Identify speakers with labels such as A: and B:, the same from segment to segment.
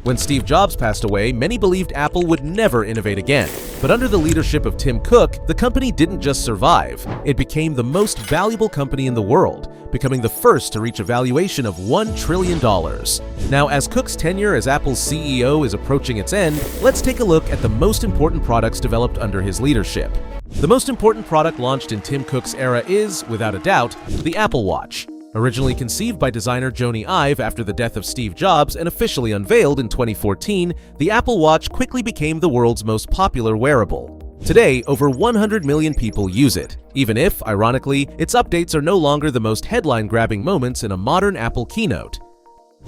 A: When Steve Jobs passed away, many believed Apple would never innovate again. But under the leadership of Tim Cook, the company didn't just survive, it became the most valuable company in the world, becoming the first to reach a valuation of $1 trillion. Now, as Cook's tenure as Apple's CEO is approaching its end, let's take a look at the most important products developed under his leadership. The most important product launched in Tim Cook's era is, without a doubt, the Apple Watch. Originally conceived by designer Jony Ive after the death of Steve Jobs and officially unveiled in 2014, the Apple Watch quickly became the world's most popular wearable. Today, over 100 million people use it, even if, ironically, its updates are no longer the most headline-grabbing moments in a modern Apple keynote.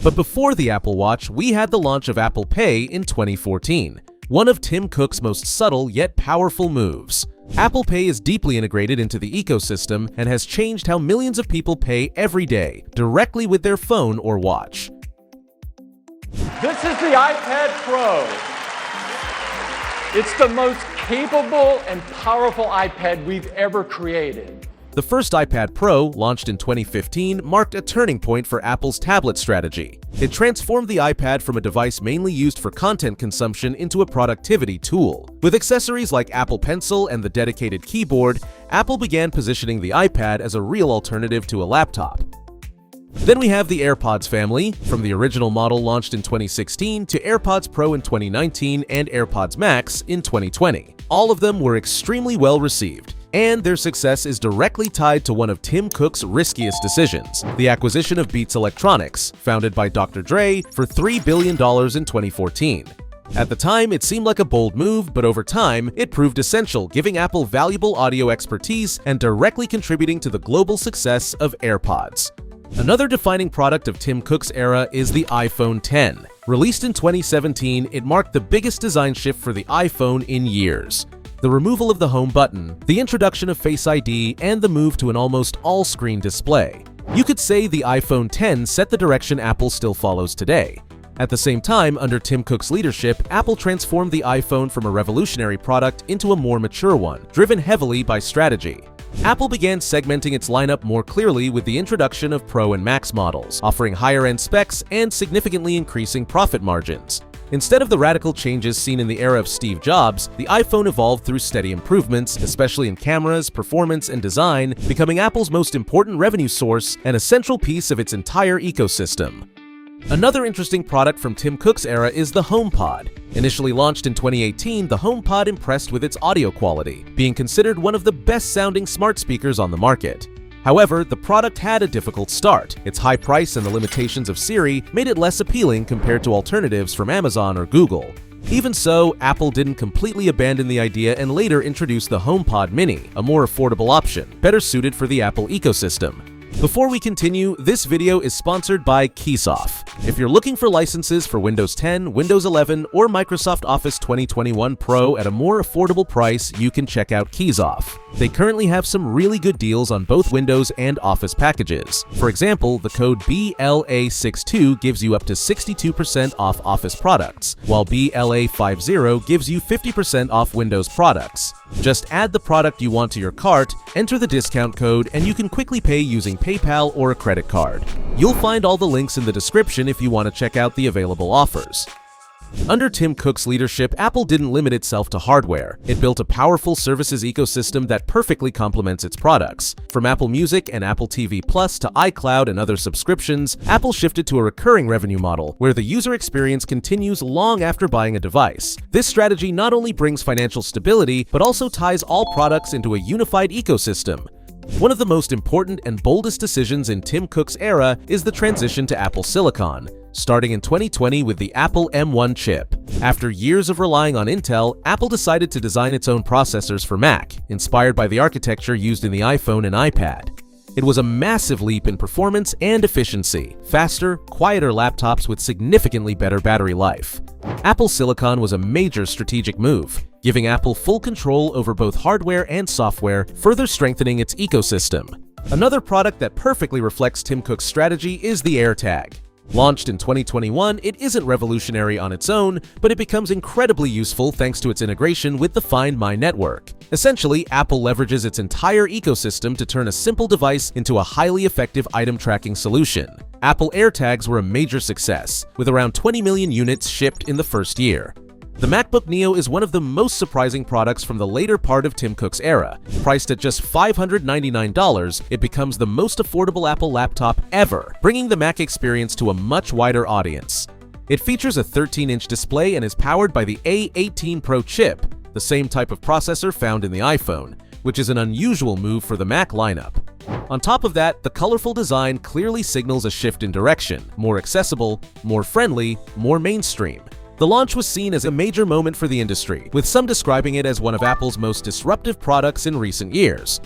A: But before the Apple Watch, we had the launch of Apple Pay in 2014, one of Tim Cook's most subtle yet powerful moves. Apple Pay is deeply integrated into the ecosystem and has changed how millions of people pay every day, directly with their phone or watch.
B: This is the iPad Pro. It's the most capable and powerful iPad we've ever created.
A: The first iPad Pro, launched in 2015, marked a turning point for Apple's tablet strategy. It transformed the iPad from a device mainly used for content consumption into a productivity tool. With accessories like Apple Pencil and the dedicated keyboard, Apple began positioning the iPad as a real alternative to a laptop. Then we have the AirPods family, from the original model launched in 2016 to AirPods Pro in 2019 and AirPods Max in 2020. All of them were extremely well received, and their success is directly tied to one of Tim Cook's riskiest decisions, the acquisition of Beats Electronics, founded by Dr. Dre, for $3 billion in 2014. At the time, it seemed like a bold move, but over time, it proved essential, giving Apple valuable audio expertise and directly contributing to the global success of AirPods. Another defining product of Tim Cook's era is the iPhone X. Released in 2017, it marked the biggest design shift for the iPhone in years. The removal of the home button, the introduction of Face ID, and the move to an almost all-screen display. You could say the iPhone X set the direction Apple still follows today. At the same time, under Tim Cook's leadership, Apple transformed the iPhone from a revolutionary product into a more mature one, driven heavily by strategy. Apple began segmenting its lineup more clearly with the introduction of Pro and Max models, offering higher-end specs and significantly increasing profit margins. Instead of the radical changes seen in the era of Steve Jobs, the iPhone evolved through steady improvements, especially in cameras, performance, and design, becoming Apple's most important revenue source and a central piece of its entire ecosystem. Another interesting product from Tim Cook's era is the HomePod. Initially launched in 2018, the HomePod impressed with its audio quality, being considered one of the best-sounding smart speakers on the market. However, the product had a difficult start. Its high price and the limitations of Siri made it less appealing compared to alternatives from Amazon or Google. Even so, Apple didn't completely abandon the idea and later introduced the HomePod Mini, a more affordable option, better suited for the Apple ecosystem. Before we continue, this video is sponsored by KeysOff. If you're looking for licenses for Windows 10, Windows 11, or Microsoft Office 2021 Pro at a more affordable price, you can check out KeysOff. They currently have some really good deals on both Windows and Office packages. For example, the code BLA62 gives you up to 62% off Office products, while BLA50 gives you 50% off Windows products. Just add the product you want to your cart, enter the discount code, and you can quickly pay using PayPal or a credit card. You'll find all the links in the description if you want to check out the available offers. Under Tim Cook's leadership, Apple didn't limit itself to hardware. It built a powerful services ecosystem that perfectly complements its products. From Apple Music and Apple TV Plus to iCloud and other subscriptions, Apple shifted to a recurring revenue model where the user experience continues long after buying a device. This strategy not only brings financial stability, but also ties all products into a unified ecosystem. One of the most important and boldest decisions in Tim Cook's era is the transition to Apple Silicon, starting in 2020 with the Apple M1 chip. After years of relying on Intel, Apple decided to design its own processors for Mac, inspired by the architecture used in the iPhone and iPad. It was a massive leap in performance and efficiency, faster, quieter laptops with significantly better battery life. Apple Silicon was a major strategic move, giving Apple full control over both hardware and software, further strengthening its ecosystem. Another product that perfectly reflects Tim Cook's strategy is the AirTag. Launched in 2021, it isn't revolutionary on its own, but it becomes incredibly useful thanks to its integration with the Find My network. Essentially, Apple leverages its entire ecosystem to turn a simple device into a highly effective item tracking solution. Apple AirTags were a major success, with around 20 million units shipped in the first year. The MacBook Neo is one of the most surprising products from the later part of Tim Cook's era. Priced at just $599, it becomes the most affordable Apple laptop ever, bringing the Mac experience to a much wider audience. It features a 13-inch display and is powered by the A18 Pro chip, the same type of processor found in the iPhone, which is an unusual move for the Mac lineup. On top of that, the colorful design clearly signals a shift in direction, more accessible, more friendly, more mainstream. The launch was seen as a major moment for the industry, with some describing it as one of Apple's most disruptive products in recent years.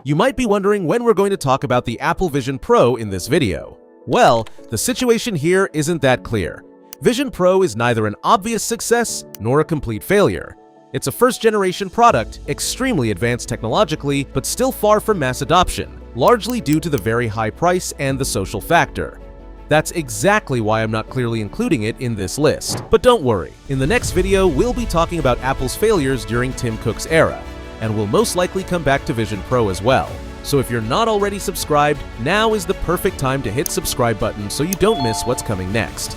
A: You might be wondering when we're going to talk about the Apple Vision Pro in this video. Well, the situation here isn't that clear. Vision Pro is neither an obvious success nor a complete failure. It's a first-generation product, extremely advanced technologically, but still far from mass adoption, largely due to the very high price and the social factor. That's exactly why I'm not clearly including it in this list. But don't worry, in the next video, we'll be talking about Apple's failures during Tim Cook's era, and we'll most likely come back to Vision Pro as well. So if you're not already subscribed, now is the perfect time to hit subscribe button so you don't miss what's coming next.